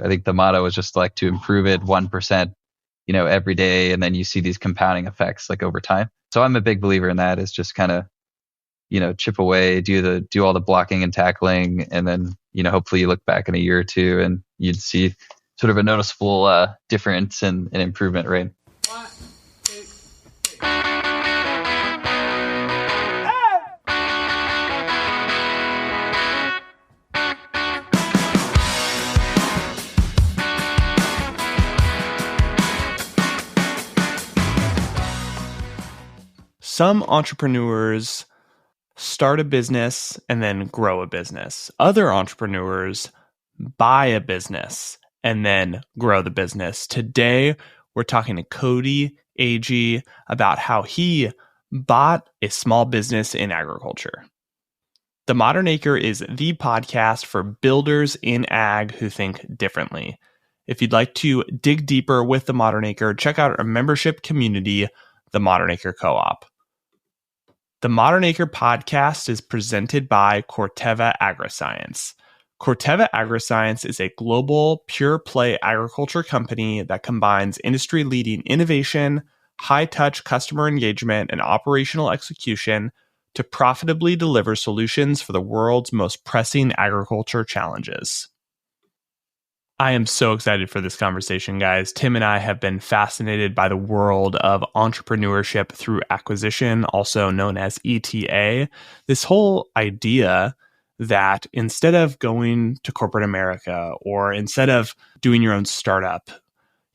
I think the motto is just like to improve it 1%, every day. And then you see these compounding effects like over time. So I'm a big believer in that, is just kind of, chip away, do all the blocking and tackling. And then, hopefully you look back in a year or two and you'd see sort of a noticeable difference and improvement rate. Some entrepreneurs start a business and then grow a business. Other entrepreneurs buy a business and then grow the business. Today, we're talking to Cody Agee about how he bought a small business in agriculture. The Modern Acre is the podcast for builders in ag who think differently. If you'd like to dig deeper with the Modern Acre, check out our membership community, the Modern Acre Co-op. The Modern Acre podcast is presented by Corteva Agriscience. Corteva Agriscience is a global pure-play agriculture company that combines industry-leading innovation, high-touch customer engagement, and operational execution to profitably deliver solutions for the world's most pressing agriculture challenges. I am so excited for this conversation, guys. Tim and I have been fascinated by the world of entrepreneurship through acquisition, also known as ETA. This whole idea that instead of going to corporate America or instead of doing your own startup,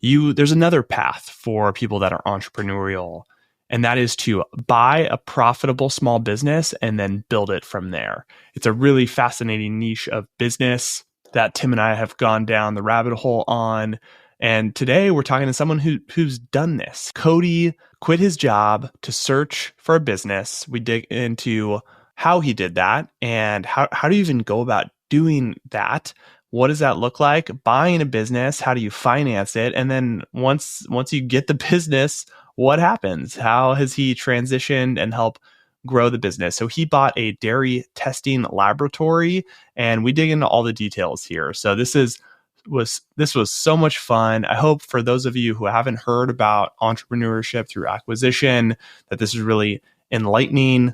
there's another path for people that are entrepreneurial, and that is to buy a profitable small business and then build it from there. It's a really fascinating niche of business that Tim and I have gone down the rabbit hole on. And today we're talking to someone who's done this. Cody quit his job to search for a business. We dig into how he did that and how do you even go about doing that? What does that look like? Buying a business, how do you finance it? And then once you get the business, what happens? How has he transitioned and helped grow the business? So he bought a dairy testing laboratory, and we dig into all the details here. So this was so much fun. I hope for those of you who haven't heard about entrepreneurship through acquisition, that this is really enlightening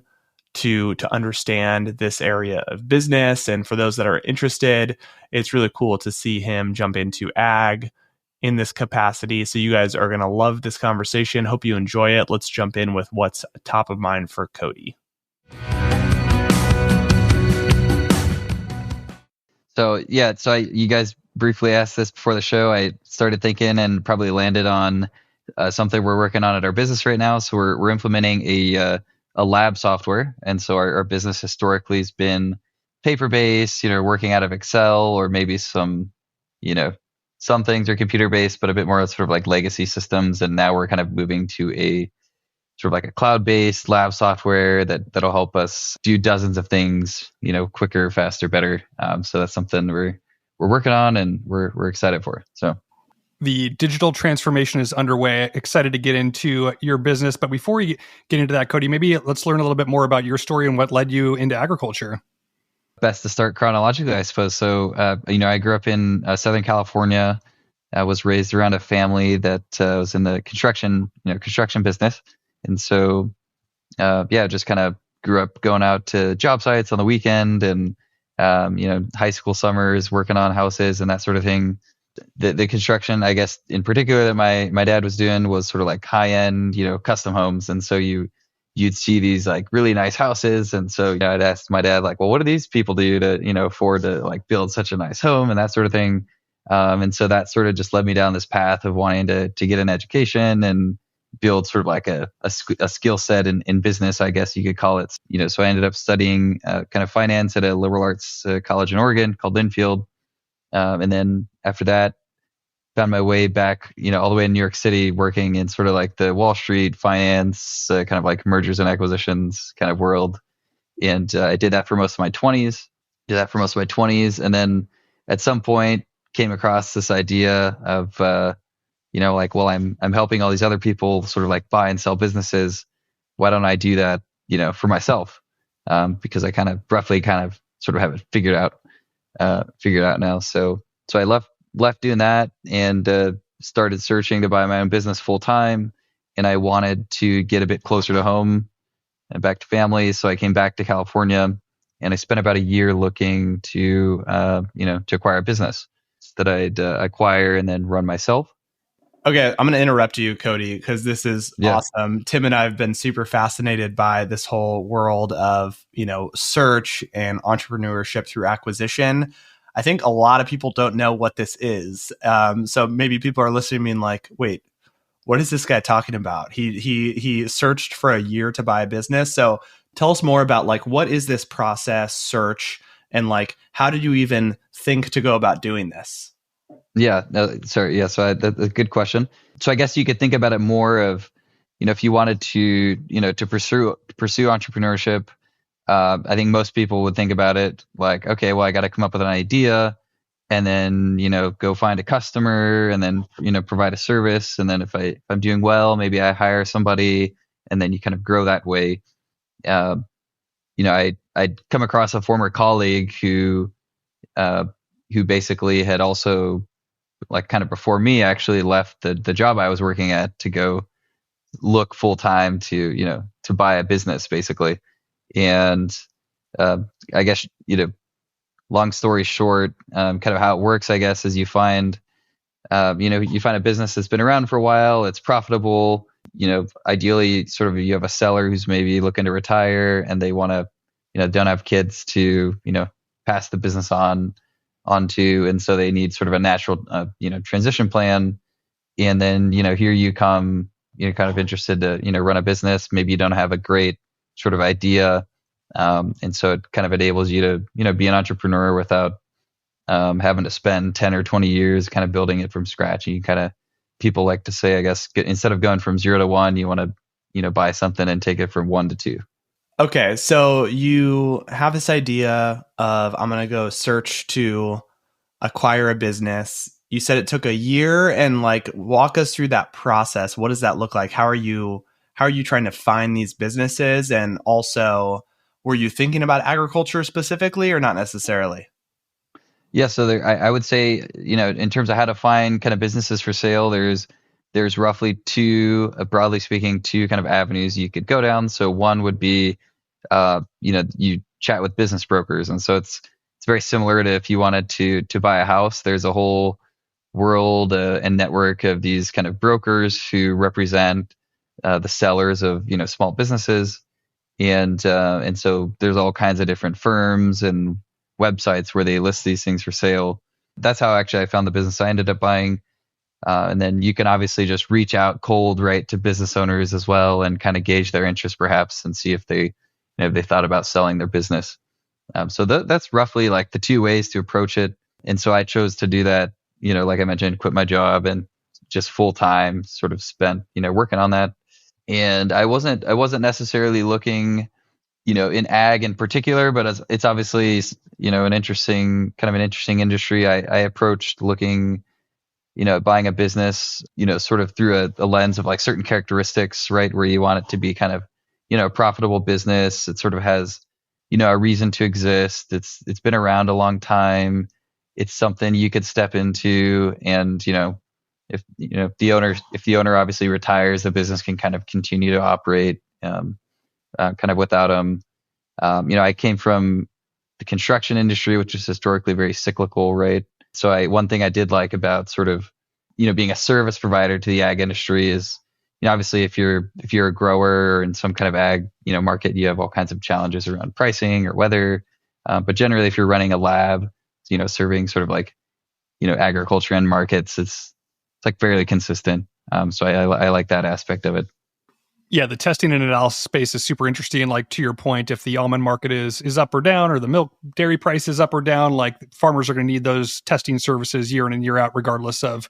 to understand this area of business. And for those that are interested, it's really cool to see him jump into ag in this capacity. So you guys are going to love this conversation. Hope you enjoy it. Let's jump in with what's top of mind for Cody. So you guys briefly asked this before the show. I started thinking and probably landed on something we're working on at our business right now. So we're implementing a lab software. And so our business historically has been paper-based, working out of Excel, or maybe some things are computer-based, but a bit more sort of like legacy systems. And now we're kind of moving to a sort of like a cloud-based lab software that'll help us do dozens of things, quicker, faster, better. So that's something we're working on and we're excited for. So the digital transformation is underway. Excited to get into your business. But before we get into that, Cody, maybe let's learn a little bit more about your story and what led you into agriculture. Best to start chronologically, I suppose. So, I grew up in Southern California. I was raised around a family that was in the construction business. And so, just kind of grew up going out to job sites on the weekend and, high school summers, working on houses and that sort of thing. The construction, I guess, in particular that my dad was doing was sort of like high end, custom homes. And so you'd see these like really nice houses. And so I'd ask my dad, like, well, what do these people do to, afford to like build such a nice home and that sort of thing. And so that sort of just led me down this path of wanting to get an education and build sort of like a skill set in business, I guess you could call it. So I ended up studying kind of finance at a liberal arts college in Oregon called Linfield. And then after that, found my way back, all the way in New York City, working in sort of like the Wall Street finance, kind of like mergers and acquisitions kind of world. And I did that for most of my 20s. And then at some point came across this idea of, I'm helping all these other people sort of like buy and sell businesses. Why don't I do that, for myself? Because I kind of roughly sort of have it figured out now. So I left left doing that and started searching to buy my own business full time. And I wanted to get a bit closer to home and back to family. So I came back to California and I spent about a year looking to, to acquire a business that I'd acquire and then run myself. Okay, I'm going to interrupt you, Cody, because this is awesome. Tim and I have been super fascinated by this whole world of, search and entrepreneurship through acquisition. I think a lot of people don't know what this is. So maybe people are listening to me and like, wait, what is this guy talking about? He searched for a year to buy a business. So tell us more about like, what is this process, search, and like, how did you even think to go about doing this? Yeah, no, sorry. Yeah, so that's a good question. So I guess you could think about it more of, if you wanted to, to pursue entrepreneurship, I think most people would think about it like, okay, well, I got to come up with an idea and then, go find a customer and then, provide a service. And then if I'm doing well, maybe I hire somebody and then you kind of grow that way. I'd come across a former colleague who basically had also, like kind of before me, actually left the job I was working at to go look full time to buy a business basically. And I guess long story short, kind of how it works, I guess, is you find a business that's been around for a while, it's profitable. Ideally, sort of you have a seller who's maybe looking to retire and they want to, don't have kids to pass the business onto, and so they need sort of a natural transition plan. And then here you come, kind of interested to run a business. Maybe you don't have a great sort of idea, and so it kind of enables you to be an entrepreneur without having to spend 10 or 20 years kind of building it from scratch. You kind of, people like to say, I guess, instead of going from 0 to 1, you want to buy something and take it from 1 to 2. Okay, so you have this idea of, I'm going to go search to acquire a business. You said it took a year, and like, walk us through that process. What does that look like? How are you trying to find these businesses? And also, were you thinking about agriculture specifically or not necessarily? Yeah, so I would say, in terms of how to find kind of businesses for sale, there's roughly two, broadly speaking, two kind of avenues you could go down. So one would be, you chat with business brokers, and so it's very similar to if you wanted to buy a house. There's a whole world and network of these kind of brokers who represent the sellers of small businesses, and so there's all kinds of different firms and websites where they list these things for sale. That's how actually I found the business I ended up buying. And then you can obviously just reach out cold, right, to business owners as well and kind of gauge their interest perhaps and see if they thought about selling their business. So that's roughly like the two ways to approach it. And so I chose to do that, like I mentioned, quit my job and just full time sort of spent, working on that. And I wasn't necessarily looking, in ag in particular, but it's obviously, an interesting industry. I approached looking, buying a business, sort of through a lens of like certain characteristics, right? Where you want it to be kind of, a profitable business. It sort of has, a reason to exist. It's been around a long time. It's something you could step into, and if the owner obviously retires, the business can kind of continue to operate kind of without them. I came from the construction industry, which is historically very cyclical, right? So one thing I did like about sort of being a service provider to the ag industry is, obviously if you're a grower or in some kind of ag market, you have all kinds of challenges around pricing or weather. But generally, if you're running a lab, serving sort of like agriculture end markets, it's like fairly consistent. So I like that aspect of it. Yeah, the testing and analysis space is super interesting. Like to your point, if the almond market is up or down, or the milk dairy price is up or down, like farmers are going to need those testing services year in and year out, regardless of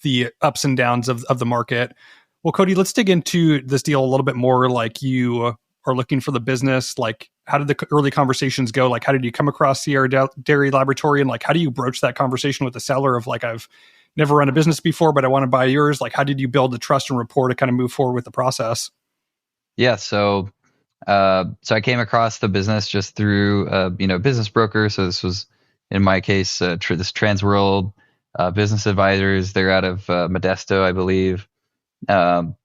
the ups and downs of the market. Well, Cody, let's dig into this deal a little bit more. Like you are looking for the business. Like how did the early conversations go? Like how did you come across Sierra Dairy Laboratory, and like how do you broach that conversation with the seller of like, I've never run a business before, but I want to buy yours? Like how did you build the trust and rapport to kind of move forward with the process? Yeah, so I came across the business just through business broker. So this was in my case this Transworld business advisors. They're out of Modesto, I believe. Um,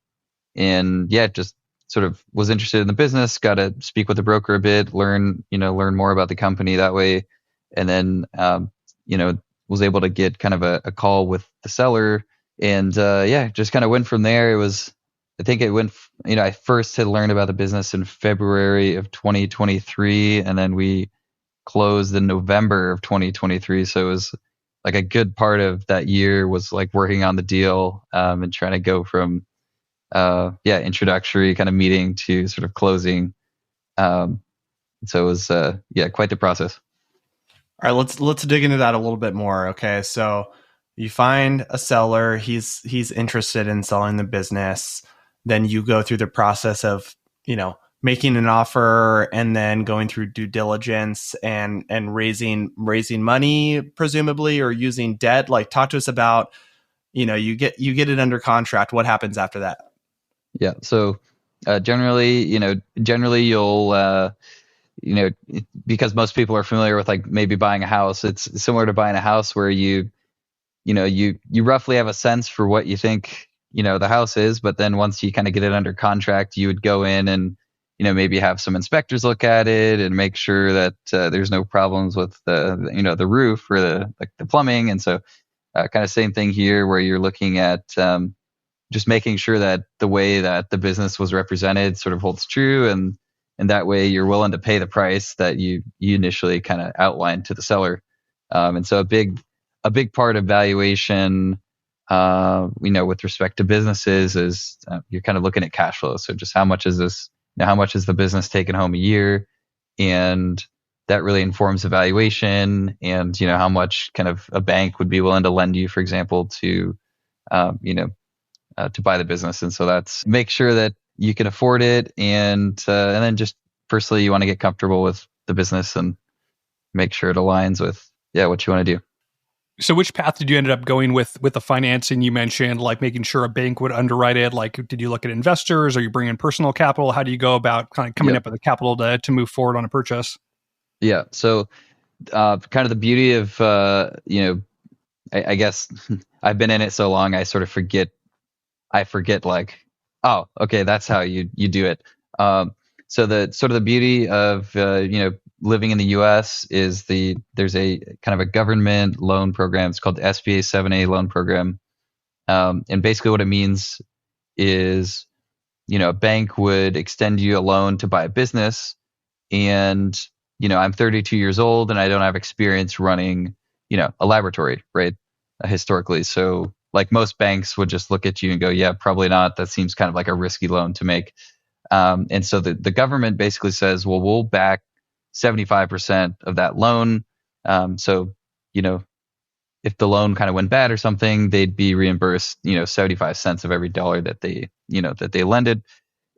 and yeah, just sort of was interested in the business, got to speak with the broker a bit, learn more about the company that way. And then, was able to get kind of a call with the seller, and yeah, just kind of went from there. I think it went, I first had learned about the business in February of 2023, and then we closed in November of 2023. So it was like a good part of that year was like working on the deal, and trying to go from introductory kind of meeting to sort of closing. So it was quite the process. All right, let's dig into that a little bit more. Okay, so you find a seller, he's interested in selling the business. Then you go through the process of, making an offer and then going through due diligence and raising money, presumably, or using debt. Like, talk to us about, you get it under contract. What happens after that? Yeah. So generally you'll because most people are familiar with like maybe buying a house. It's similar to buying a house where you roughly have a sense for what you think the house is, but then once you kind of get it under contract, you would go in and maybe have some inspectors look at it and make sure that there's no problems with the roof or the plumbing. And so kind of same thing here, where you're looking at just making sure that the way that the business was represented sort of holds true, and that way you're willing to pay the price that you initially kind of outlined to the seller. And so a big part of valuation, with respect to businesses is you're kind of looking at cash flow. So just how much is this? How much is the business taking home a year? And that really informs the valuation, and how much kind of a bank would be willing to lend you, for example, to buy the business. And so that's make sure that you can afford it, and then just personally you want to get comfortable with the business and make sure it aligns with what you want to do. So which path did you end up going with the financing? You mentioned like making sure a bank would underwrite it. Like, did you look at investors? Are you bringing personal capital? How do you go about kind of coming up with the capital to move forward on a purchase? Yeah. So kind of the beauty of, I guess I've been in it so long, I sort of forget like, oh, okay, that's how you do it. So the sort of the beauty of, living in the U.S. is there's a kind of a government loan program. It's called the SBA 7A loan program. And basically what it means is, a bank would extend you a loan to buy a business. And, I'm 32 years old and I don't have experience running, a laboratory, right? Historically. So like most banks would just look at you and go, yeah, probably not. That seems kind of like a risky loan to make. And so the government basically says, well, we'll back 75% of that loan. So, if the loan kind of went bad or something, they'd be reimbursed, 75 cents of every dollar that they lended.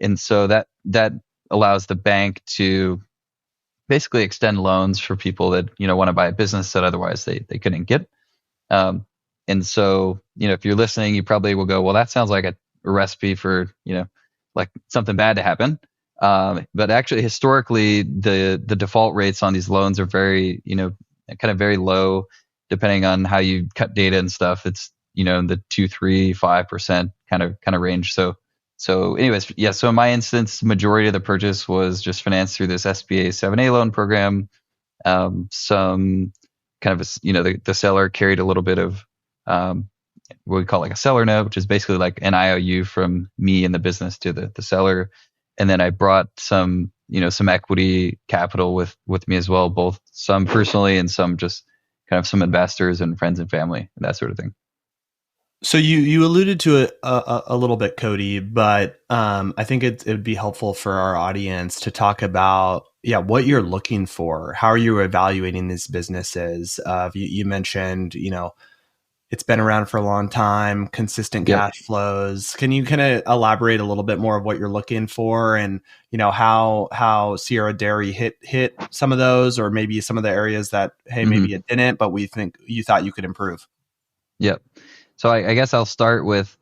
And so that allows the bank to basically extend loans for people that, want to buy a business that otherwise they couldn't get. And so, if you're listening, you probably will go, well, that sounds like a recipe for, like something bad to happen. But actually, historically, the default rates on these loans are very, kind of very low, depending on how you cut data and stuff. It's, in the 2, 3, 5% kind of range. So anyways, yeah. So in my instance, majority of the purchase was just financed through this SBA 7A loan program. Some kind of, the seller carried a little bit of what we call like a seller note, which is basically like an IOU from me and the business to the seller. And then I brought some equity capital with me as well, both some personally and some just kind of some investors and friends and family and that sort of thing. So you alluded to it a little bit, Cody, but I think it would be helpful for our audience to talk about what you're looking for. How are you evaluating these businesses? You mentioned it's been around for a long time, consistent cash flows. Can you kind of elaborate a little bit more of what you're looking for, and how Sierra Dairy hit some of those, or maybe some of the areas that maybe it didn't, but we think you thought you could improve? Yep. So I guess I'll start with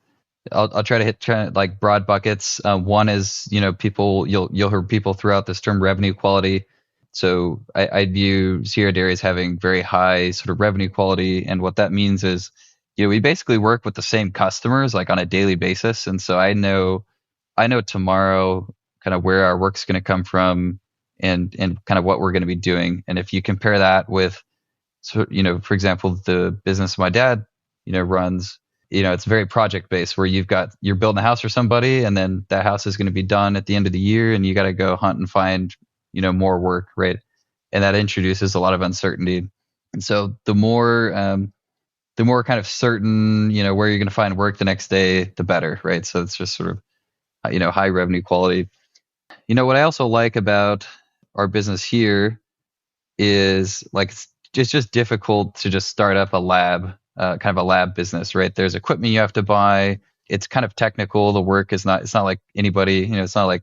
I'll try to hit like broad buckets. One is people you'll hear people throughout this term revenue quality. So I view Sierra Dairy as having very high sort of revenue quality. And what that means is, we basically work with the same customers like on a daily basis. And so I know tomorrow kind of where our work's going to come from and kind of what we're going to be doing. And if you compare that with, so, for example, the business my dad, runs, it's very project based where you're building a house for somebody and then that house is going to be done at the end of the year and you got to go hunt and find, more work, right? And that introduces a lot of uncertainty. And so the more kind of certain, where you're going to find work the next day, the better, right? So it's just sort of, high revenue quality. What I also like about our business here is like it's just difficult to just start up a lab, kind of a lab business, right? There's equipment you have to buy. It's kind of technical. The work is not. It's not like anybody. It's not like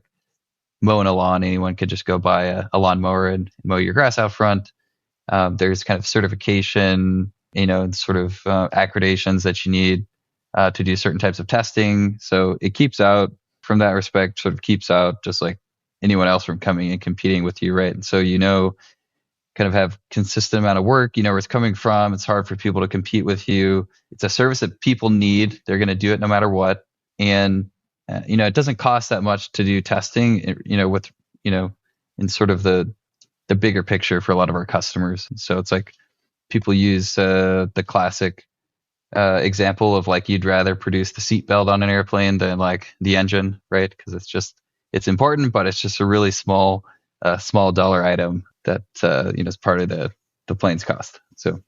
mowing a lawn. Anyone could just go buy a lawnmower and mow your grass out front. There's kind of certification, and sort of accreditations that you need to do certain types of testing. So it keeps out, from that respect, sort of keeps out just like anyone else from coming and competing with you, right? And so kind of have consistent amount of work, where it's coming from. It's hard for people to compete with you. It's a service that people need. They're going to do it no matter what. And, it doesn't cost that much to do testing, with, in sort of the bigger picture for a lot of our customers. So it's like people use the classic example of like, you'd rather produce the seatbelt on an airplane than like the engine, right? Because it's important, but it's just a really small dollar item that is part of the plane's cost. So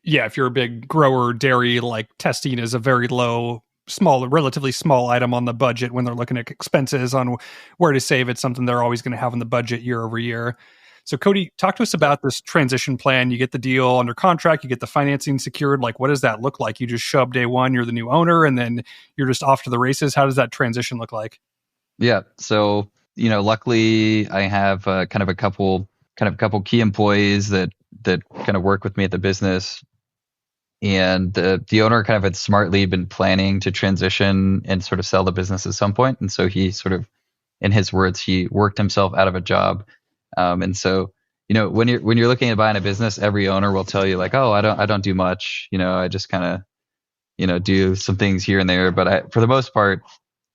yeah, if you're a big grower, dairy, like testing is a very relatively small item on the budget when they're looking at expenses on where to save. It's something they're always going to have in the budget year over year. So Cody, talk to us about this transition plan. You get the deal under contract, you get the financing secured. Like, what does that look like? You just show up day one, you're the new owner, and then you're just off to the races. How does that transition look like? Yeah. So, luckily I have kind of a couple key employees that kind of work with me at the business. And the owner kind of had smartly been planning to transition and sort of sell the business at some point. And so he sort of, in his words, he worked himself out of a job. And so, when you're looking at buying a business, every owner will tell you like, oh, I don't do much. I just kind of, do some things here and there. But for the most part,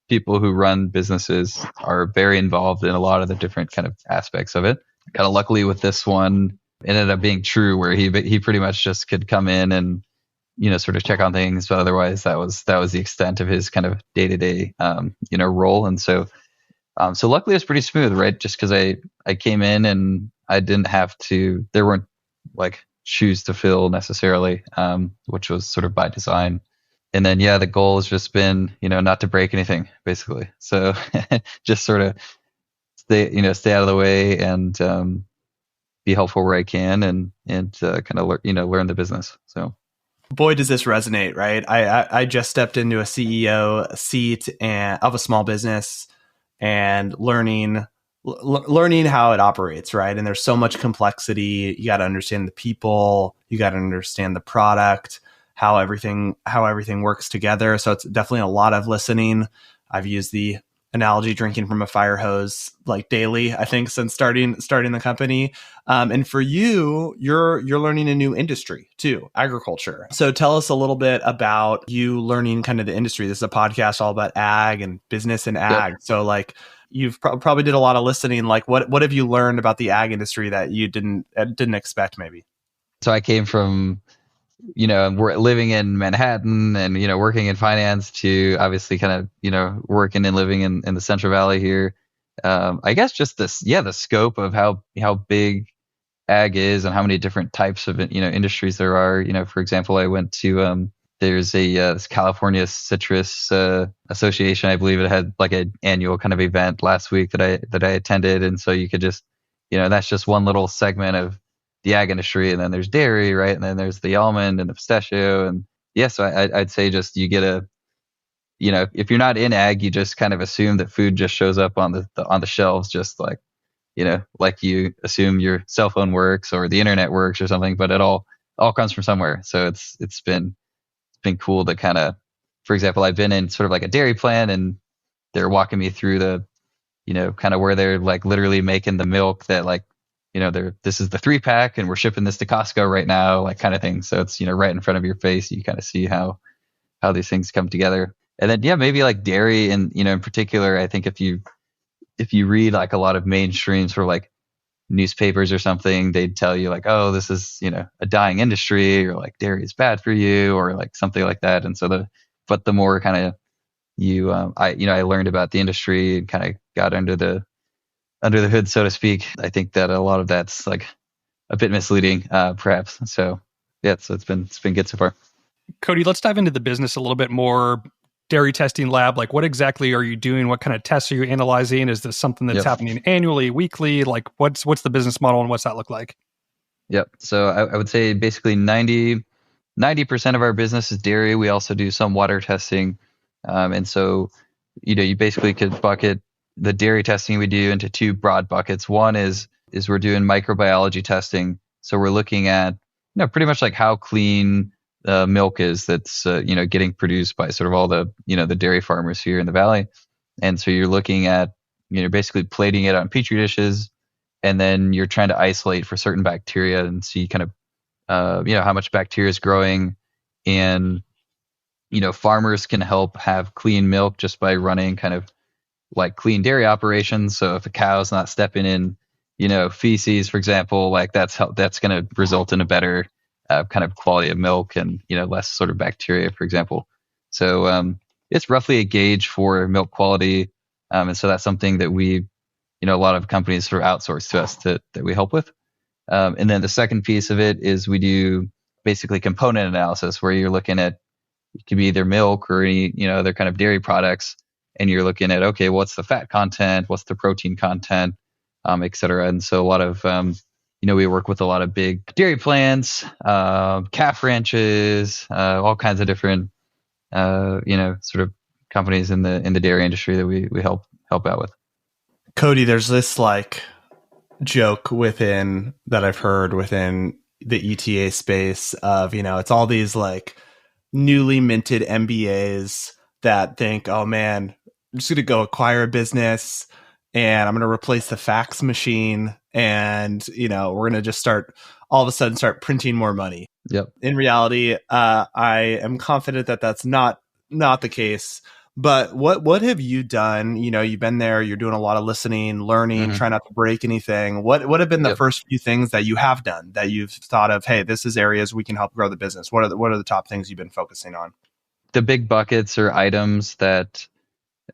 people who run businesses are very involved in a lot of the different kind of aspects of it. Kind of luckily with this one, it ended up being true where he pretty much just could come in and, sort of check on things. But otherwise that was the extent of his kind of day-to-day, role. And so luckily it's pretty smooth, right? Just because I came in and I didn't have to, there weren't like shoes to fill necessarily, which was sort of by design. And then, the goal has just been, not to break anything basically. So just sort of stay out of the way and be helpful where I can and kind of learn the business. So. Boy, does this resonate, right? I just stepped into a CEO seat of a small business and learning how it operates, right? And there's so much complexity. You got to understand the people, you got to understand the product, how everything works together. So it's definitely a lot of listening. I've used the analogy drinking from a fire hose like daily, I think, since starting the company. And for you, you're learning a new industry too, agriculture. So tell us a little bit about you learning kind of the industry. This is a podcast all about ag and business and ag. Yep. So like you've probably did a lot of listening. Like what have you learned about the ag industry that you didn't expect maybe? So I came from, we're living in Manhattan and, working in finance to obviously kind of, working and living in the Central Valley here. I guess just the scope of how big ag is and how many different types of, industries there are. For example, I went to, there's this California Citrus Association. I believe it had like an annual kind of event last week that I attended. And so you could just, that's just one little segment of the ag industry, and then there's dairy, right? And then there's the almond and the pistachio, and so I'd say just you get if you're not in ag, you just kind of assume that food just shows up on the shelves, just like like you assume your cell phone works or the internet works or something, but it all comes from somewhere. So it's been cool to kind of, for example, I've been in sort of like a dairy plant, and they're walking me through the kind of where they're like literally making the milk that like this is the 3-pack and we're shipping this to Costco right now, like kind of thing. So it's, right in front of your face. You kind of see how these things come together. And then, yeah, maybe like dairy and, in particular, I think if you read like a lot of mainstream sort of like newspapers or something, they'd tell you like, oh, this is, a dying industry, or like dairy is bad for you, or like something like that. And so but the more kind of I learned about the industry and kind of got under the hood, so to speak, I think that a lot of that's like a bit misleading, perhaps. So yeah, so it's been good so far. Cody, let's dive into the business a little bit more. Dairy testing lab, like what exactly are you doing? What kind of tests are you analyzing? Is this something that's happening annually, weekly? Like what's the business model and what's that look like? Yep. So I would say basically 90% of our business is dairy. We also do some water testing. And so, you basically could bucket the dairy testing we do into two broad buckets. One is we're doing microbiology testing. So we're looking at, pretty much like how clean milk is that's, getting produced by sort of all the, the dairy farmers here in the valley. And so you're looking at, basically plating it on petri dishes, and then you're trying to isolate for certain bacteria and see kind of, how much bacteria is growing. And, farmers can help have clean milk just by running kind of like clean dairy operations. So if a cow's not stepping in, feces, for example, like that's going to result in a better kind of quality of milk and, less sort of bacteria, for example. So it's roughly a gauge for milk quality. And so that's something that we, a lot of companies sort of outsource to us that we help with. And then the second piece of it is we do basically component analysis, where you're looking at, it could be either milk or any, other kind of dairy products. And you're looking at, okay, what's the fat content? What's the protein content? Et cetera. And so a lot of, we work with a lot of big dairy plants, calf ranches, all kinds of different, sort of companies in the dairy industry that we help out with. Cody, there's this like joke that I've heard within the ETA space of, it's all these like newly minted MBAs that think, oh man, I'm just going to go acquire a business and I'm going to replace the fax machine. And, we're going to just all of a sudden start printing more money. Yep. In reality, I am confident that that's not the case. But what have you done? You've been there, you're doing a lot of listening, learning, trying not to break anything. What have been the first few things that you have done that you've thought of, hey, this is areas we can help grow the business? What are the top things you've been focusing on? The big buckets or items that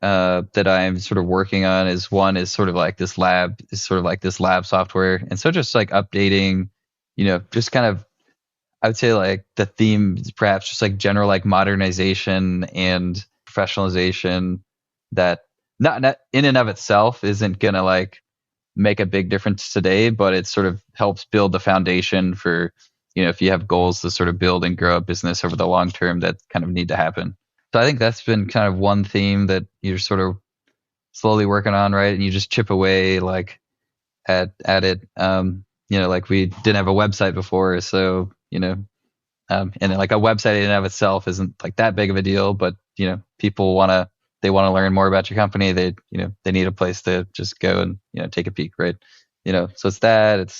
I'm sort of working on is sort of like this lab software. And so just like updating, just kind of, I would say like the theme is perhaps just like general like modernization and professionalization that not in and of itself isn't going to like make a big difference today, but it sort of helps build the foundation for, if you have goals to sort of build and grow a business over the long term that kind of need to happen. So I think that's been kind of one theme that you're sort of slowly working on, right? And you just chip away like at it. Like we didn't have a website before, so and like a website in and of itself isn't like that big of a deal, but people want to learn more about your company. They need a place to just go and take a peek, right? So it's that.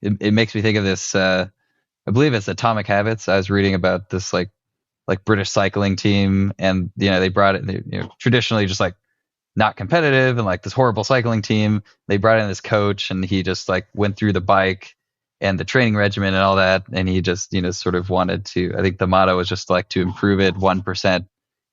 It makes me think of this. I believe it's Atomic Habits. I was reading about this like British cycling team, and they brought it. Traditionally just like not competitive and like this horrible cycling team. They brought in this coach, and he just like went through the bike and the training regimen and all that, and he just sort of wanted to. I think the motto was just like to improve it 1%,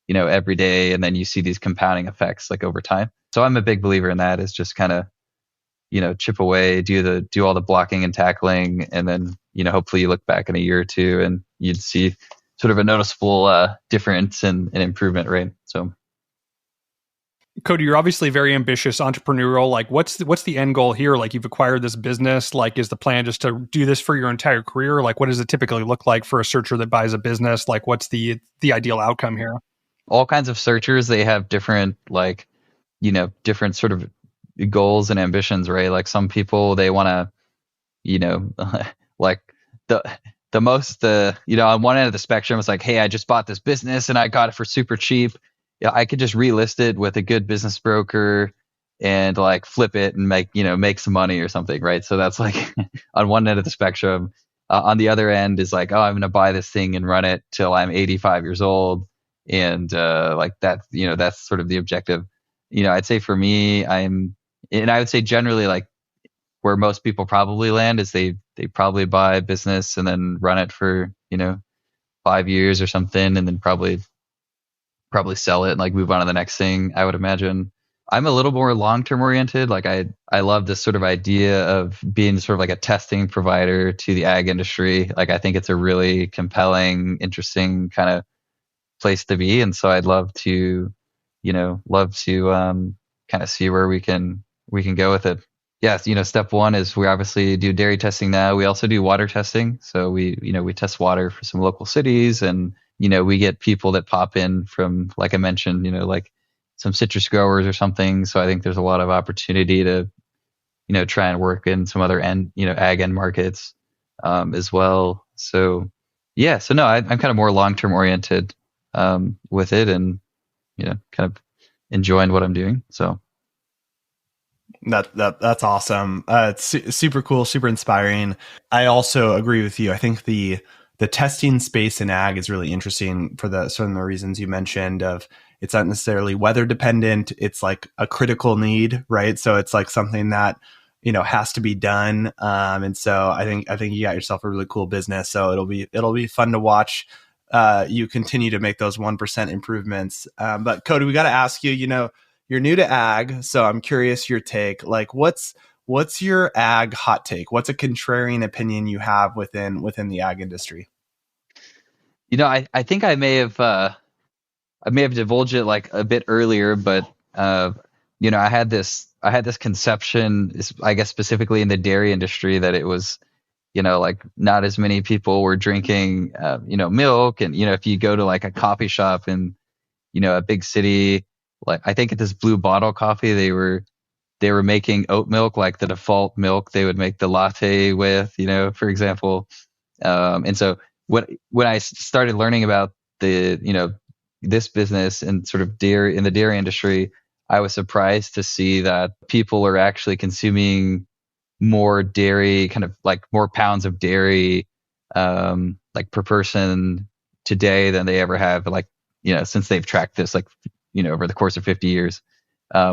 every day, and then you see these compounding effects like over time. So I'm a big believer in that. Is just kind of chip away, do all the blocking and tackling, and then hopefully you look back in a year or two and you'd see sort of a noticeable difference and improvement, right? So, Cody, you're obviously very ambitious, entrepreneurial. Like, what's the end goal here? Like, you've acquired this business. Like, is the plan just to do this for your entire career? Like, what does it typically look like for a searcher that buys a business? Like, what's the ideal outcome here? All kinds of searchers, they have different different sort of goals and ambitions, right? Like some people, they want to, like the most, on one end of the spectrum, it's like, hey, I just bought this business and I got it for super cheap. Yeah, I could just relist it with a good business broker and like flip it and make some money or something, right? So that's like on one end of the spectrum. On the other end is like, oh, I'm going to buy this thing and run it till I'm 85 years old, and like that, that's sort of the objective. I'd say for me, and I would say generally like where most people probably land is they probably buy a business and then run it for 5 years or something, and then probably sell it and like move on to the next thing, I would imagine. I'm a little more long-term oriented. Like I love this sort of idea of being sort of like a testing provider to the ag industry. Like I think it's a really compelling, interesting kind of place to be. And so I'd love to kind of see where we can go with it. Yes, step one is we obviously do dairy testing now. We also do water testing. So we test water for some local cities, and we get people that pop in from, like I mentioned, like some citrus growers or something. So I think there's a lot of opportunity to, try and work in some other ag end markets as well. So yeah, so no, I'm kind of more long-term oriented with it, and kind of enjoying what I'm doing. So that's awesome. It's super cool, super inspiring. I also agree with you. I think the testing space in ag is really interesting for certain the reasons you mentioned. Of it's not necessarily weather dependent. It's like a critical need, right? So it's like something that has to be done. And so I think you got yourself a really cool business. So it'll be fun to watch you continue to make those 1% improvements. But Cody, we got to ask you. You're new to ag, so I'm curious your take. Like, what's your ag hot take? What's a contrarian opinion you have within the ag industry? I think I may have divulged it like a bit earlier, but I had this conception, I guess specifically in the dairy industry, that it was like not as many people were drinking milk, and if you go to like a coffee shop in a big city, like I think at this Blue Bottle Coffee, they were making oat milk like the default milk they would make the latte with, for example. And so when I started learning about this business and sort of in the dairy industry, I was surprised to see that people are actually consuming more dairy, kind of like more pounds of dairy, like per person today than they ever have, like, since they've tracked this, like, over the course of 50 years,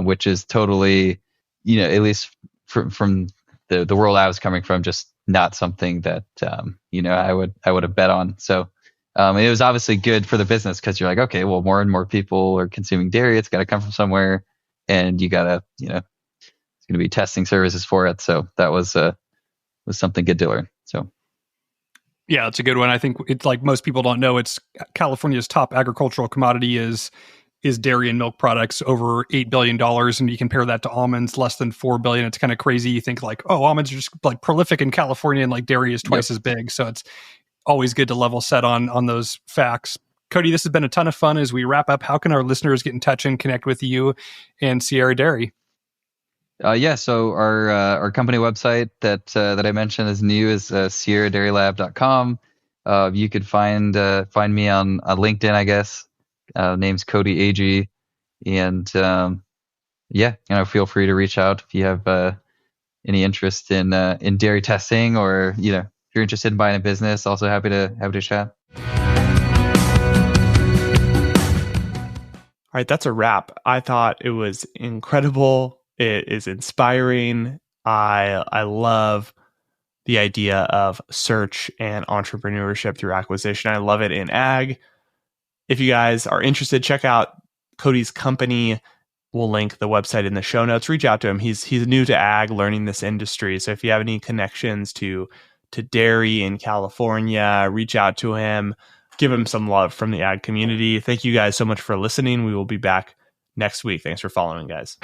which is totally, at least from the world I was coming from, just not something that, I would have bet on. So, it was obviously good for the business, because you're like, okay, well, more and more people are consuming dairy. It's got to come from somewhere, and you got to, it's going to be testing services for it. So that was something good to learn. So. Yeah, it's a good one. I think it's like most people don't know, it's California's top agricultural commodity is dairy and milk products, over $8 billion. And you compare that to almonds, less than $4 billion. It's kind of crazy. You think like, oh, almonds are just like prolific in California, and like dairy is twice as big. So it's always good to level set on those facts. Cody, this has been a ton of fun. As we wrap up, how can our listeners get in touch and connect with you and Sierra Dairy? So our company website that I mentioned is new, is sierradairylab.com. You could find me on LinkedIn, I guess. Name's Cody Agee, and feel free to reach out if you have any interest in dairy testing, or if you're interested in buying a business. Also happy to chat. All right, that's a wrap. I thought it was incredible. It is inspiring. I love the idea of search and entrepreneurship through acquisition. I love it in ag. If you guys are interested, check out Cody's company. We'll link the website in the show notes. Reach out to him. He's new to ag, learning this industry. So if you have any connections to dairy in California, reach out to him. Give him some love from the ag community. Thank you guys so much for listening. We will be back next week. Thanks for following, guys.